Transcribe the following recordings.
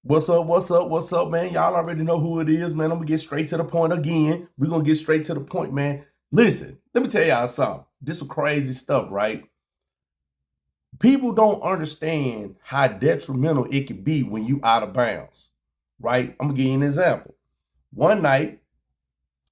What's up? What's up? What's up, man? Y'all already know who it is, man. I'm gonna get straight to the point again. We're gonna get straight to the point, man. Listen, let me tell y'all something. This is crazy stuff, right? People don't understand how detrimental it can be when you out of bounds, right? I'm gonna give you an example. One night,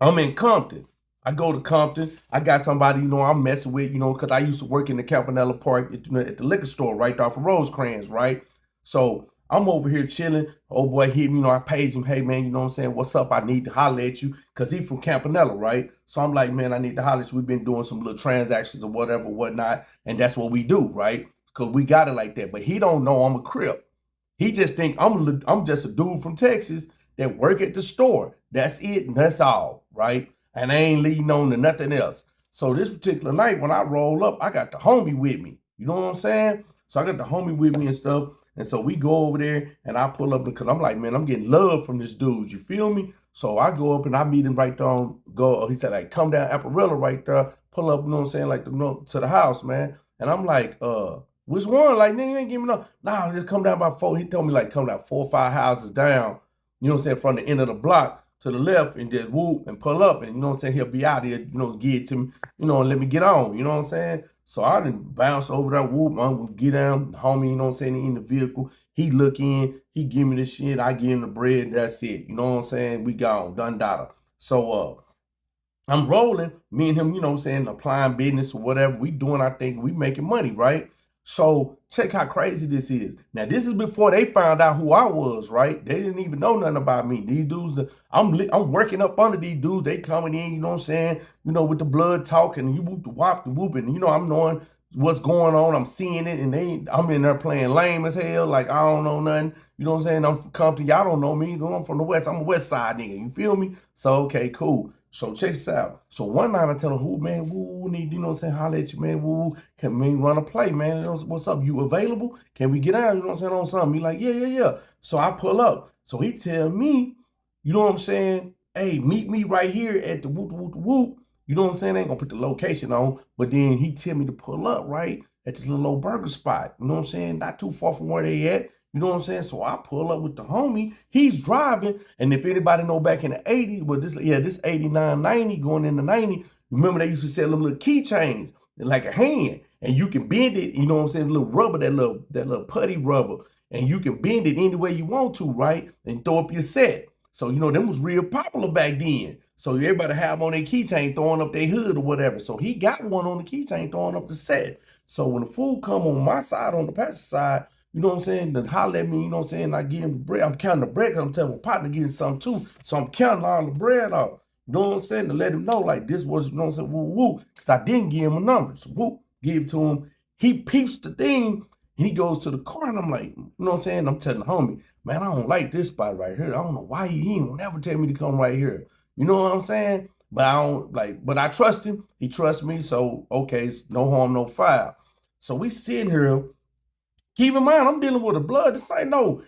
I'm in Compton. I go to Compton. I got somebody, I'm messing with, because I used to work in the Campanella Park at the liquor store right off of Rosecrans, right? So I'm over here chilling. Old boy hit me, I paged him, hey man, you know what I'm saying? What's up? I need to holler at you. Cause he from Campanella, right? So I'm like, man, I need to holler at you. We've been doing some little transactions or whatever, whatnot. And that's what we do, right? Cause we got it like that. But he don't know I'm a Crip. He just think I'm just a dude from Texas that work at the store. That's it and that's all, right? And I ain't leading on to nothing else. So this particular night when I roll up, I got the homie with me. You know what I'm saying? So I got the homie with me and stuff. And so we go over there and I pull up because I'm like, man, I'm getting love from this dude. You feel me? So I go up and I meet him right there on go. He said, like, come down Apparilla right there, pull up, you know what I'm saying, like to the house, man. And I'm like, which one? Like, nigga, you ain't giving me no. Nah, just come down by four. He told me like come down 4 or 5 houses down, you know what I'm saying, from the end of the block to the left and just whoop and pull up. And you know what I'm saying, he'll be out here, give it to me, and let me get on, you know what I'm saying? So I didn't bounce over that whoop. I'm gonna get down, homie, you know what I'm saying, in the vehicle. He look in, he give me the shit, I give him the bread, that's it. You know what I'm saying? We gone, done data. So I'm rolling, me and him, you know what I'm saying, applying business or whatever. We doing our thing, we making money, right? So check how crazy this is. Now, this is before they found out who I was, right? They didn't even know nothing about me. These dudes, I'm working up under these dudes. They coming in, you know what I'm saying, with the blood talking, you whoop the whop the whooping. I'm knowing what's going on. I'm seeing it, and I'm in there playing lame as hell, like I don't know nothing. You know what I'm saying? I'm from Compton. Y'all don't know me. I'm from the West. I'm a West Side nigga. You feel me? So okay, cool. So check this out. So one night I tell him, who man, woo, need, you know what I'm saying, holler at you, man, woo, can we run a play, man? What's up? You available? Can we get out? You know what I'm saying, on something? He like, yeah, yeah, yeah. So I pull up. So he tell me, you know what I'm saying? Hey, meet me right here at the whoop, whoop, whoop. You know what I'm saying? I ain't gonna put the location on, but then he tell me to pull up right at this little old burger spot. You know what I'm saying? Not too far from where they at. You know what I'm saying? So I pull up with the homie. He's driving. And if anybody know back in the 80s, well, this 89, 90 going into 90, remember they used to sell them little keychains like a hand. And you can bend it, you know what I'm saying? Little rubber, that little putty rubber. And you can bend it any way you want to, right? And throw up your set. So, them was real popular back then. So everybody have on their keychain throwing up their hood or whatever. So he got one on the keychain throwing up the set. So when the fool come on my side, on the passenger side, you know what I'm saying, to holler at me, you know what I'm saying, I give him the bread. I'm counting the bread because I'm telling my partner getting something too. So I'm counting all the bread off. You know what I'm saying, to let him know, like, this was, you know what I'm saying, woo, woo. Because I didn't give him a number. So whoop, give it to him. He peeps the thing, and he goes to the car, and I'm like, you know what I'm saying, I'm telling the homie, man, I don't like this spot right here. I don't know why he ain't never tell me to come right here. You know what I'm saying? But I don't, like, but I trust him. He trusts me, so, okay, it's no harm, no foul. So we sitting here. Keep in mind, I'm dealing with a blood. This ain't no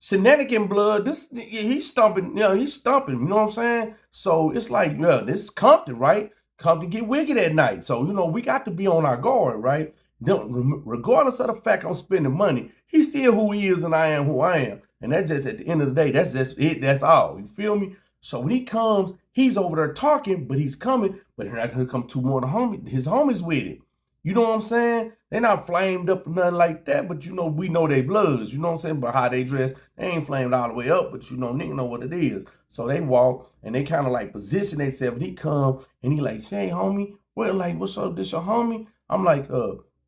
shenanigan blood. He's stumping, he's stumping, you know what I'm saying? So it's like, yeah, this is Compton, right? Compton get wicked at night. So, we got to be on our guard, right? Regardless of the fact I'm spending money, he's still who he is and I am who I am. And that's just at the end of the day, that's just it, that's all. You feel me? So when he comes, he's over there talking, but he's coming, but here come two more of his homies with it. You know what I'm saying? They're not flamed up or nothing like that, but we know they bloods, you know what I'm saying? But how they dress, they ain't flamed all the way up, but nigga know what it is. So they walk and they kind of like position themselves. And he come and he like, hey, homie, well, like, what's up? This your homie? I'm like,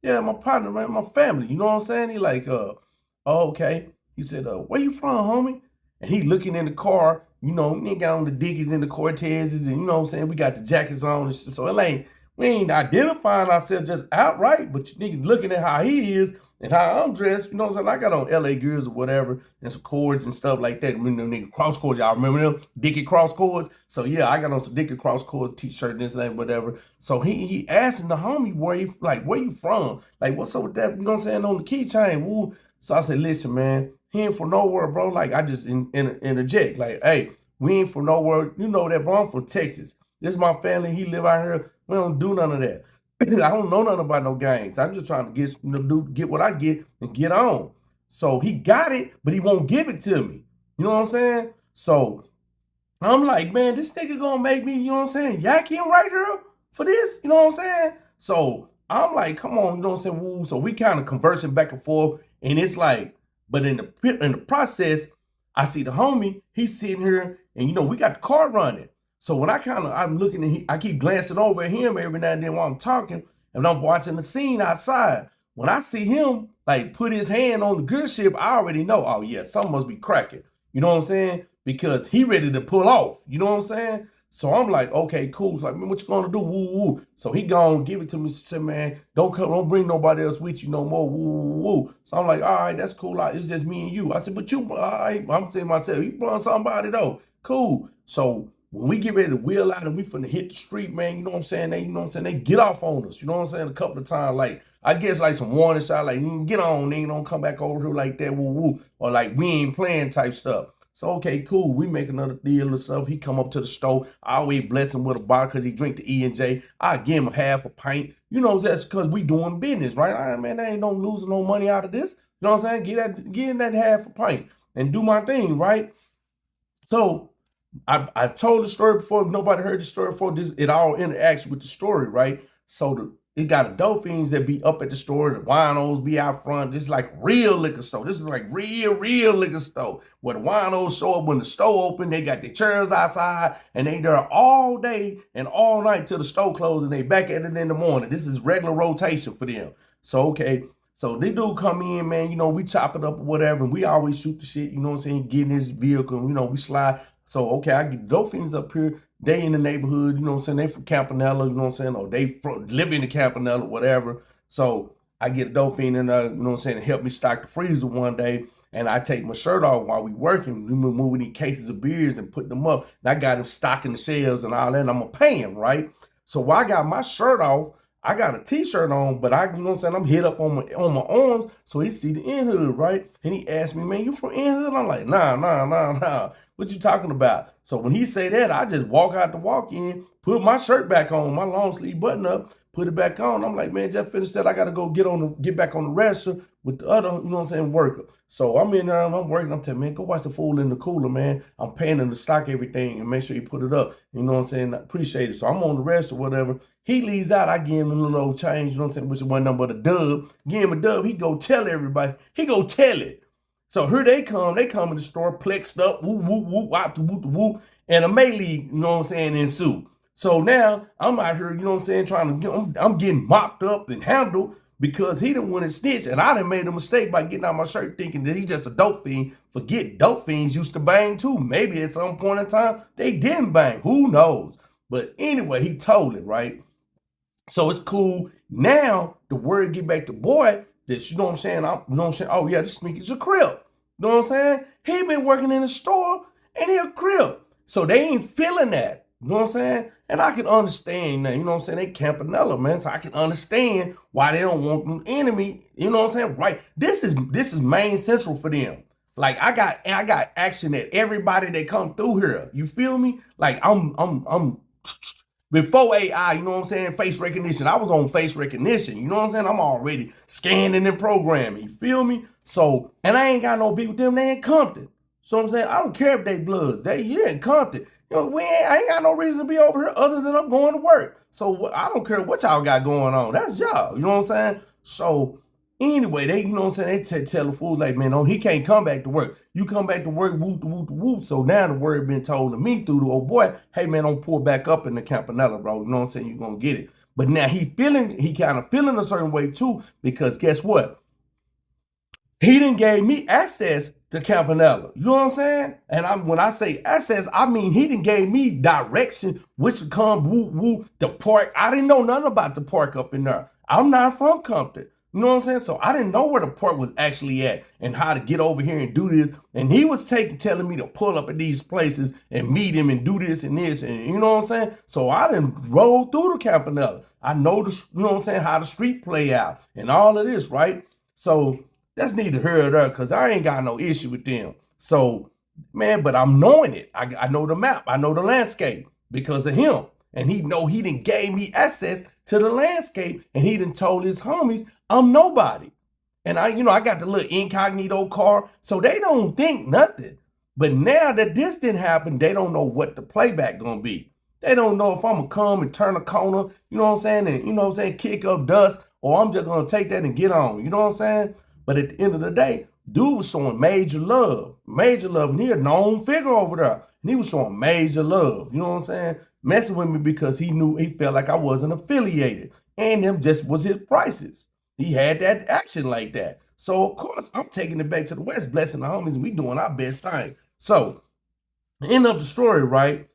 yeah, my partner, man, my family. You know what I'm saying? He like, oh, okay. He said, where you from, homie? And he looking in the car, nigga got on the Dickies and the Cortezes, and you know what I'm saying? We got the jackets on and shit. So it ain't, we ain't identifying ourselves just outright, but you niggas looking at how he is and how I'm dressed, you know what I'm saying? I got on LA Gears or whatever and some cords and stuff like that. Remember them nigga cross cords, y'all remember them? Dickie cross cords? So yeah, I got on some Dickie cross cords t-shirt and this and that, whatever. So he asking the homie where you from? Like, what's up with that? You know what I'm saying? On the keychain, woo. So I said, listen, man, he ain't from nowhere, bro. Like, I just interject. Like, hey, we ain't from nowhere. You know that, bro. I'm from Texas. This is my family. He live out here. We don't do none of that. I don't know nothing about no gangs. I'm just trying to get what I get and get on. So he got it, but he won't give it to me. You know what I'm saying? So I'm like, man, this nigga gonna make me, you know what I'm saying, yak him right here for this, you know what I'm saying? So I'm like, come on, you know what I'm saying? Woo. So we kind of conversing back and forth, and it's like, but in the process, I see the homie, he's sitting here, and you know, we got the car running. So when I'm looking at I keep glancing over at him every now and then while I'm talking, and I'm watching the scene outside. When I see him like put his hand on the good ship, I already know, oh yeah, something must be cracking. You know what I'm saying? Because he ready to pull off. You know what I'm saying? So I'm like, okay, cool. So like, man, what you gonna do? Woo, woo. So he gonna give it to me. Said, man, don't bring nobody else with you no more. Woo, woo, woo. So I'm like, all right, that's cool. It's just me and you. I said, but you, all right. I'm telling myself, he brought somebody though. Cool. So when we get ready to wheel out and we finna hit the street, man, you know what I'm saying? They get off on us. You know what I'm saying? A couple of times, like, I guess like some warning shot, like, get on, they don't come back over here like that, woo, woo. Or like, we ain't playing type stuff. So, okay, cool. We make another deal or stuff. He come up to the store. I always bless him with a bar because he drink the E&J. I give him half a pint. You know, that's because we doing business, right? All right, man, I ain't no losing no money out of this. You know what I'm saying? Get in that half a pint and do my thing, right? So I told the story before. If nobody heard the story before, it all interacts with the story, right? So it got the dolphins that be up at the store, the winos be out front. This is like real liquor store. This is like real liquor store where the winos show up when the store open. They got their chairs outside and they there all day and all night till the store closes and they back at it in the morning. This is regular rotation for them. So okay. So they do come in, man, you know, we chop it up or whatever, and we always shoot the shit, you know what I'm saying, get in this vehicle, you know, we slide. So, okay, I get dolphins up here. They in the neighborhood, you know what I'm saying? They from Campanella, you know what I'm saying? Or they live in the Campanella, whatever. So I get a dolphin and, you know what I'm saying, to help me stock the freezer one day. And I take my shirt off while we working, moving these cases of beers and putting them up. And I got him stocking the shelves and all that, and I'm going to pay him, right? So while I got my shirt off, I got a t-shirt on, but you know what I'm saying, I'm hit up on my arms, so he see the in hood, right? And he asked me, man, you from in hood? I'm like, nah. What you talking about? So when he say that, I just walk out the walk-in, put my shirt back on, my long sleeve button up, put it back on. I'm like, man, just finished that. I gotta go get back on the register with the other, you know what I'm saying, worker. So I'm in there, I'm working. I'm telling, man, go watch the fool in the cooler, man. I'm paying him to stock everything and make sure you put it up. You know what I'm saying? I appreciate it. So I'm on the register, whatever. He leaves out. I give him a little old change, you know what I'm saying, which is one number, the dub. Give him a dub. He go tell everybody. He go tell it. So here they come in the store, plexed up, woo, woo, woo, wop, woo, woo, and a melee, you know what I'm saying, ensue. So now I'm out here, you know what I'm saying, trying to I'm getting mopped up and handled because he didn't want to snitch, and I done made a mistake by getting out my shirt thinking that he's just a dope fiend. Forget dope fiends used to bang too. Maybe at some point in time they didn't bang. Who knows? But anyway, he told it, right? So it's cool. Now the word get back to boy that, you know what I'm saying, you know what I'm saying, oh yeah, this nigga's a crip. You know what I'm saying? He been working in the store and he a crip. So they ain't feeling that. You know what I'm saying? And I can understand that, you know what I'm saying? They Campanella, man. So I can understand why they don't want an enemy. You know what I'm saying? Right. This is main central for them. Like I got action at everybody that come through here. You feel me? Like I'm before AI, you know what I'm saying, face recognition. I was on face recognition. You know what I'm saying? I'm already scanning and programming. You feel me? So, and I ain't got no beef with them. They in Compton. So I'm saying, I don't care if they bloods. They in Compton. You know, I ain't got no reason to be over here other than I'm going to work. So I don't care what y'all got going on. That's y'all. You know what I'm saying? So anyway, they, you know what I'm saying, they tell the fools like, man, no, he can't come back to work. You come back to work, whoop, whoop, whoop. So now the word been told to me through the old boy, hey man, don't pull back up in the Campanella, bro. You know what I'm saying? You're gonna get it. But now he kind of feeling a certain way too, because guess what? He didn't gave me access to Campanella. You know what I'm saying? And when I say access, I mean he didn't gave me direction, which would come the park. I didn't know nothing about the park up in there. I'm not from Compton. You know what I'm saying? So I didn't know where the park was actually at and how to get over here and do this. And he was telling me to pull up at these places and meet him and do this and this. And you know what I'm saying? So I didn't roll through the Campanella. I know you know what I'm saying, how the street play out and all of this, right? So that's neither here nor there because I ain't got no issue with them. So, man, but I'm knowing it. I know the map. I know the landscape because of him. And he done gave me access to the landscape and he done told his homies, I'm nobody. And I got the little incognito car, so they don't think nothing. But now that this didn't happen, they don't know what the playback gonna be. They don't know if I'm gonna come and turn a corner, you know what I'm saying, and kick up dust, or I'm just gonna take that and get on, you know what I'm saying? But at the end of the day, dude was showing major love, and he a known figure over there, and he was showing major love, you know what I'm saying? Messing with me because he felt like I wasn't affiliated, and them just was his prices. He had that action like that. So, of course, I'm taking it back to the West, blessing the homies, and we doing our best thing. So, end of the story, right?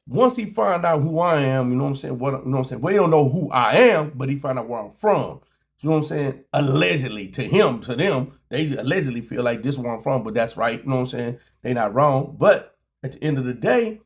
Once he find out who I am, you know what I'm saying? Well, he don't know who I am, but he find out where I'm from. You know what I'm saying? Allegedly, to them, they allegedly feel like this is where I'm from, but that's right. You know what I'm saying? They not wrong. But at the end of the day,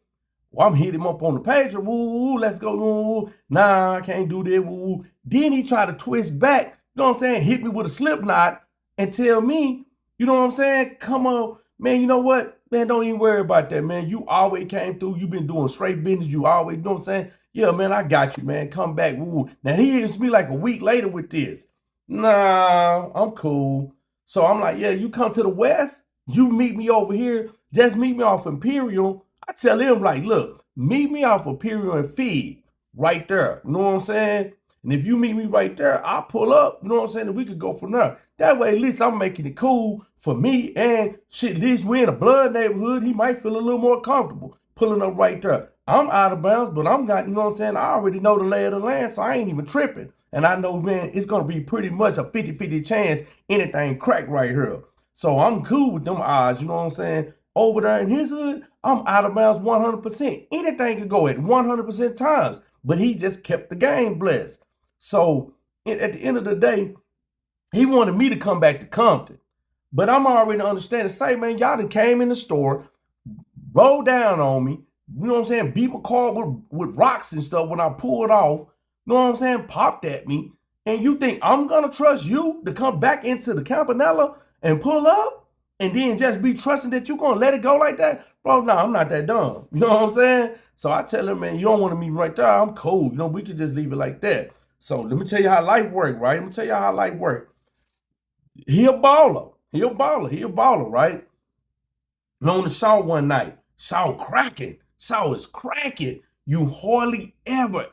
I'm hitting him up on the page. Woo, let's go. Woo. Nah, I can't do that. Woo. Then he tried to twist back. You know what I'm saying? Hit me with a slip knot and tell me, you know what I'm saying? Come on, man, you know what? Man, don't even worry about that, man. You always came through. You've been doing straight business. You always, you know what I'm saying? Yeah, man, I got you, man. Come back. Woo. Now, he hits me like a week later with this. Nah, I'm cool. So I'm like, yeah, you come to the West, you meet me over here. Just meet me off Imperial. I tell him, like, look, meet me off Imperial and Feed right there. You know what I'm saying? And if you meet me right there, I'll pull up. You know what I'm saying? And we could go from there. That way, at least I'm making it cool for me. And shit, at least we're in a blood neighborhood. He might feel a little more comfortable pulling up right there. I'm out of bounds, but you know what I'm saying? I already know the lay of the land, so I ain't even tripping. And I know, man, it's going to be pretty much a 50-50 chance anything crack right here. So I'm cool with them odds, you know what I'm saying? Over there in his hood, I'm out of bounds 100%. Anything could go at 100% times, but he just kept the game blessed. So at the end of the day, he wanted me to come back to Compton. But I'm already understanding, say, man, y'all done came in the store, rolled down on me, you know what I'm saying, beat my car with rocks and stuff when I pulled off, you know what I'm saying, popped at me, and you think I'm going to trust you to come back into the Campanella and pull up and then just be trusting that you're going to let it go like that? Bro, no, I'm not that dumb. You know what I'm saying? So I tell him, man, you don't want to meet me right there. I'm cool. You know, we could just leave it like that. So let me tell you how life works, right? Let me tell you how life works. He a baller. He a baller, right? And on the show one night, show cracking. Show is cracking. You hardly ever,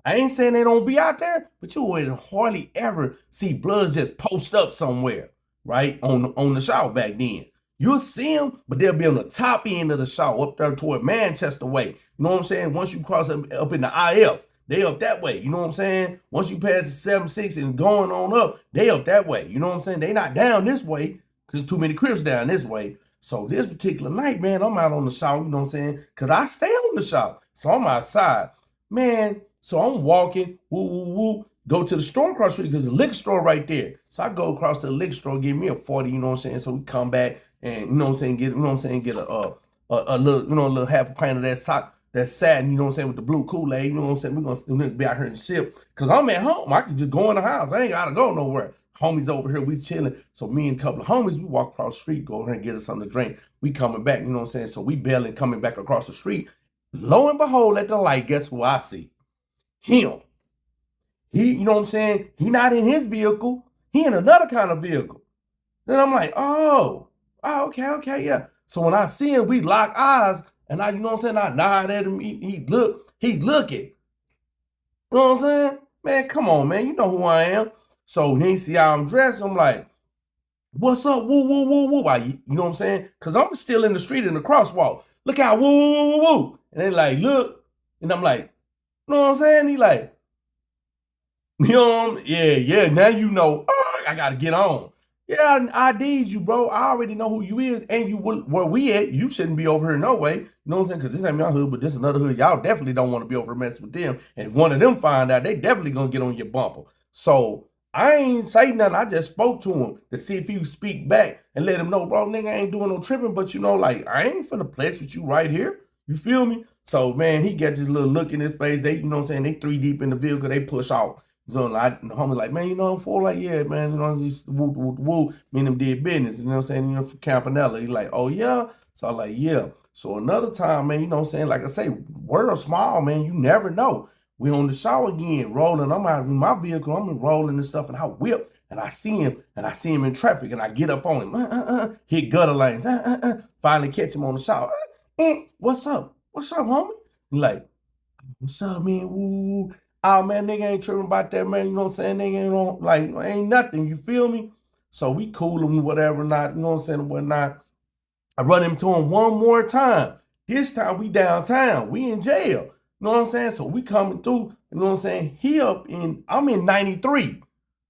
I ain't saying they don't be out there, but you would hardly ever see Bloods just post up somewhere, right? On the show back then. You'll see them, but they'll be on the top end of the show, up there toward Manchester way. You know what I'm saying? Once you cross up in the IF, they up that way. You know what I'm saying? Once you pass the 7-6 and going on up, they up that way. You know what I'm saying? They not down this way because too many Crips down this way. So this particular night, man, I'm out on the show, you know what I'm saying? Because I stay on the show. So I'm outside. Man, so I'm walking, go to the store across the street because the liquor store right there. So I go across to the liquor store, give me a 40, you know what I'm saying? So we come back and, you know what I'm saying, get a little, a little half a pint of that satin, you know what I'm saying, with the blue Kool-Aid, you know what I'm saying? We're going to be out here and sip. Because I'm at home. I can just go in the house. I ain't got to go nowhere. Homies over here, we chilling. So me and a couple of homies, we walk across the street, go over here and get us something to drink. We coming back, you know what I'm saying? So we barely coming back across the street. Lo and behold, at the light, guess who I see? Him. He, you know what I'm saying? He not in his vehicle. He in another kind of vehicle. Then I'm like, oh, okay, yeah. So when I see him, we lock eyes, and you know what I'm saying? I nod at him. He looking. You know what I'm saying? Man, come on, man. You know who I am. So he see how I'm dressed. I'm like, what's up? Woo. You know what I'm saying? Because I'm still in the street in the crosswalk. Look out, woo. And they like, look. And I'm like, you know what I'm saying? He like, you know, yeah, now you know. Oh, I got to get on. Yeah, I ID'd you, bro. I already know who you is, and you where we at. You shouldn't be over here no way. You know what I'm saying? Because this ain't my hood, but this another hood. Y'all definitely don't want to be over here messing with them. And if one of them find out, they definitely going to get on your bumper. So I ain't say nothing. I just spoke to him to see if he would speak back and let him know, bro, nigga, I ain't doing no tripping, but you know, like, I ain't finna flex with you right here. You feel me? So, man, he got this little look in his face. They, you know what I'm saying, they 3 deep in the vehicle. They push off. So, like, the homie like, man, you know, for like, yeah, man, you know, just woo. Me and them did business, you know what I'm saying, you know, for Campanella. He like, oh, yeah? So, I'm like, yeah. So, another time, man, you know what I'm saying, like I say, world small, man, you never know. We on the show again, rolling. I'm out in my vehicle. I'm rolling and stuff, and I whip. and I see him in traffic, and I get up on him, hit gutter lanes, finally catch him on the south. What's up? What's up, homie? He like, what's up, man? Woo. Oh, man, nigga ain't tripping about that, man. You know what I'm saying? Nigga ain't on, like, ain't nothing. You feel me? So we cool him, whatever, not, you know what I'm saying, whatnot. I run into him one more time. This time we downtown. We in jail. You know what I'm saying? So we coming through, you know what I'm saying? I'm in 93.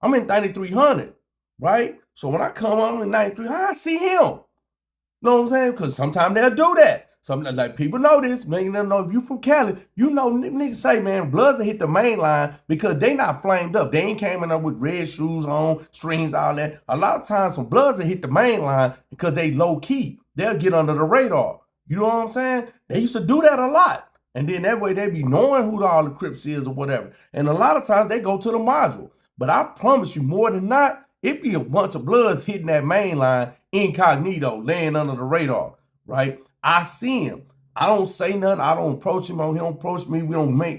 I'm in 9300, right? So when I come on in 93, I see him. You know what I'm saying? Because sometimes they'll do that. Sometimes, like, people know this, making them know if you from Cali, you know, niggas say, man, Bloods will hit the main line because they not flamed up. They ain't came in there with red shoes on, strings, all that. A lot of times some Bloods will hit the main line because they low key. They'll get under the radar. You know what I'm saying? They used to do that a lot. And then that way they be knowing who all the Crips is or whatever. And a lot of times they go to the module. But I promise you, more than not, it be a bunch of Bloods hitting that main line incognito, laying under the radar, right? I see him. I don't say nothing. I don't approach him. He don't approach me.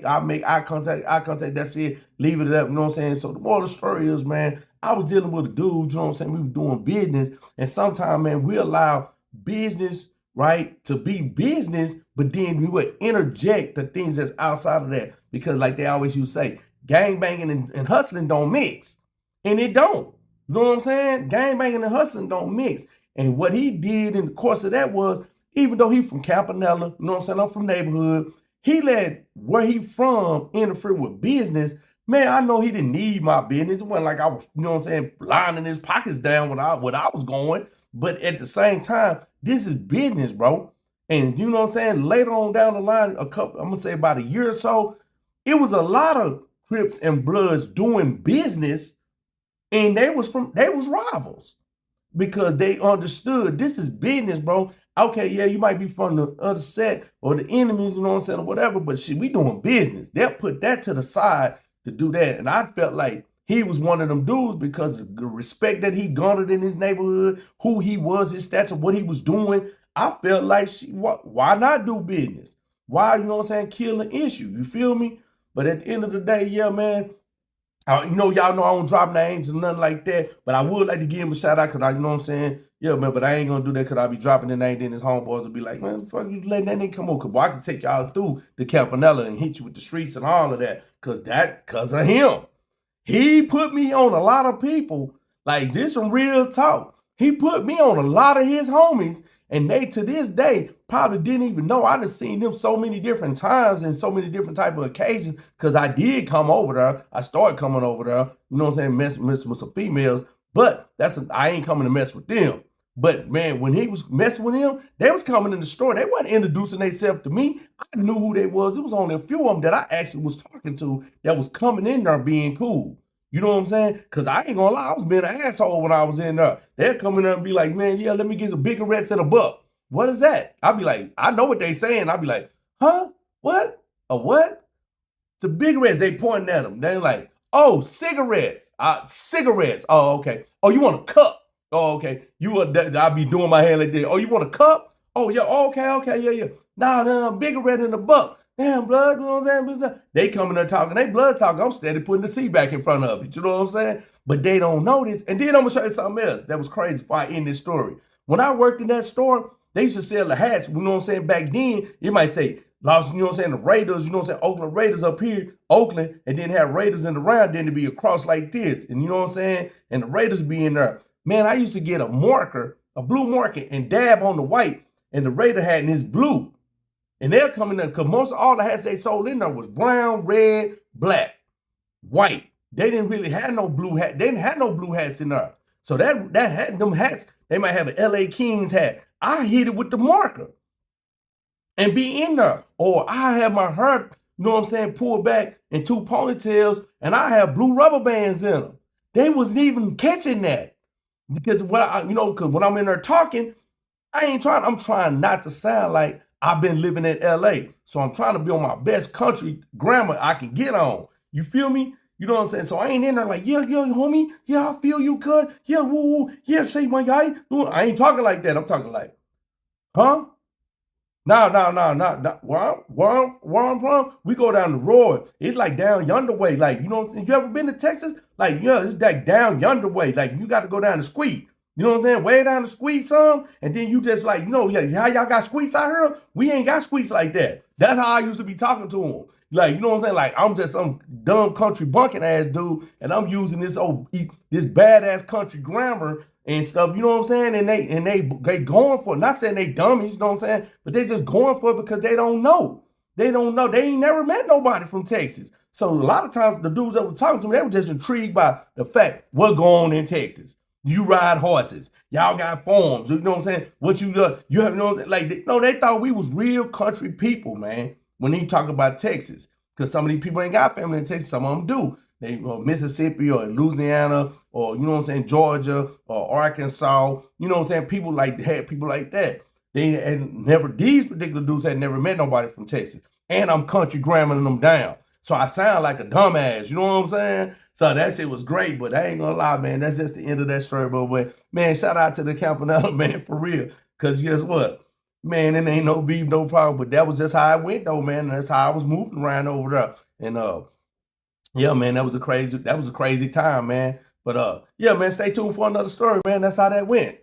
I make eye contact. That's it. Leave it up. You know what I'm saying? So the moral of the story is, man, I was dealing with a dude, you know what I'm saying? We were doing business. And sometimes, man, we allow business, right, to be business, but then we would interject the things that's outside of that. Because like they always used to say, gang banging and hustling don't mix. And it don't. You know what I'm saying? Gang banging and hustling don't mix. And what he did in the course of that was, even though he from Campanella, you know what I'm saying, I'm from neighborhood, he let where he from interfere with business. Man, I know he didn't need my business. It wasn't like I was, you know what I'm saying, lining his pockets down when I was going. But at the same time, this is business, bro. And you know what I'm saying? Later on down the line, I'm gonna say about a year or so, it was a lot of Crips and Bloods doing business, and they was rivals. Because they understood this is business, bro. Okay, yeah, you might be from the other set or the enemies, you know what I'm saying, or whatever, but shit, we doing business. They'll put that to the side to do that. And I felt like he was one of them dudes because of the respect that he garnered in his neighborhood, who he was, his stature, what he was doing. I felt like, why not do business? Why, you know what I'm saying, kill an issue? You feel me? But at the end of the day, yeah, man, you know, y'all know I don't drop names and nothing like that, but I would like to give him a shout out because you know what I'm saying? Yeah, man, but I ain't gonna do that because I'll be dropping the name, then his homeboys will be like, man, fuck you letting that nigga come on, because I can take y'all through the Campanella and hit you with the streets and all of that, because of him. He put me on a lot of people, like this some real talk. He put me on a lot of his homies, and they, to this day, probably didn't even know. I done seen them so many different times and so many different type of occasions because I did come over there. I started coming over there, you know what I'm saying, messing with some females, but I ain't coming to mess with them. But, man, when he was messing with them, they was coming in the store. They wasn't introducing themselves to me. I knew who they was. It was only a few of them that I actually was talking to that was coming in there being cool. You know what I'm saying? Because I ain't gonna lie, I was being an asshole when I was in there. They'll come in there and be like, man, yeah, let me get some bigger reds and a buck. What is that? I'll be like, I know what they saying. I'll be like, huh? What? A what? The big reds, they pointing at them. They're like, oh, cigarettes. Cigarettes. Oh, okay. Oh, you want a cup? Oh, okay. I'll be doing my hand like this. Oh, you want a cup? Oh, yeah. Okay. Yeah. Nah, bigger red than a buck. Damn, blood, you know what I'm saying? They coming there talking, they blood talking. I'm steady putting the C back in front of it. You know what I'm saying? But they don't know this. And then I'm gonna show you something else that was crazy before I end this story. When I worked in that store, they used to sell the hats. You know what I'm saying? Back then, you might say, Los, you know what I'm saying? The Raiders, you know what I'm saying? Oakland Raiders up here, Oakland, and then have Raiders in the round, then to be a cross like this. And you know what I'm saying? And the Raiders be in there. Man, I used to get a marker, a blue marker, and dab on the white, and the Raider hat in his blue. And they're coming in, because most of all the hats they sold in there was brown, red, black, white. They didn't really have no blue hat. They didn't have no blue hats in there. So that hat, them hats, they might have an LA Kings hat. I hit it with the marker and be in there. Or I have my hair, you know what I'm saying, pulled back in two ponytails, and I have blue rubber bands in them. They wasn't even catching that. Because because when I'm in there talking, I'm trying not to sound like I've been living in LA. So I'm trying to be on my best country grammar I can get on. You feel me? You know what I'm saying? So I ain't in there like, yeah, homie. Yeah, I feel you, cuz. Yeah, woo. Yeah, shake my guy. I ain't talking like that. I'm talking like, huh? No. Where I'm from, we go down the road. It's like down yonder way. Like, you know what I'm saying? You ever been to Texas? Like, yeah, it's like down yonder way. Like, you got to go down the squeak. You know what I'm saying? Way down the squeak some, and then you just like, yeah, how y'all got squeaks out here? We ain't got squeaks like that. That's how I used to be talking to them. Like, you know what I'm saying? Like, I'm just some dumb country bunking ass dude, and I'm using this badass country grammar and stuff, you know what I'm saying? And they going for it. Not saying they dummies, you know what I'm saying? But they just going for it because they don't know. They don't know. They ain't never met nobody from Texas. So a lot of times the dudes that were talking to me, they were just intrigued by the fact what going on in Texas. You ride horses. Y'all got farms. You know what I'm saying? What you do? You have, you know what I'm saying? Like, no, they thought we was real country people, man, when you talk about Texas. Because some of these people ain't got family in Texas. Some of them do. They Mississippi or Louisiana or, you know what I'm saying, Georgia or Arkansas. You know what I'm saying? People like that. They had never, these particular dudes had never met nobody from Texas. And I'm country gramming them down. So I sound like a dumbass, you know what I'm saying? So that shit was great, but I ain't gonna lie, man. That's just the end of that story, but man, shout out to the Campanella, man, for real. Cause guess what? Man, it ain't no beef, no problem. But that was just how it went though, man. And that's how I was moving around over there. And yeah, man, that was a crazy time, man. But yeah, man, stay tuned for another story, man. That's how that went.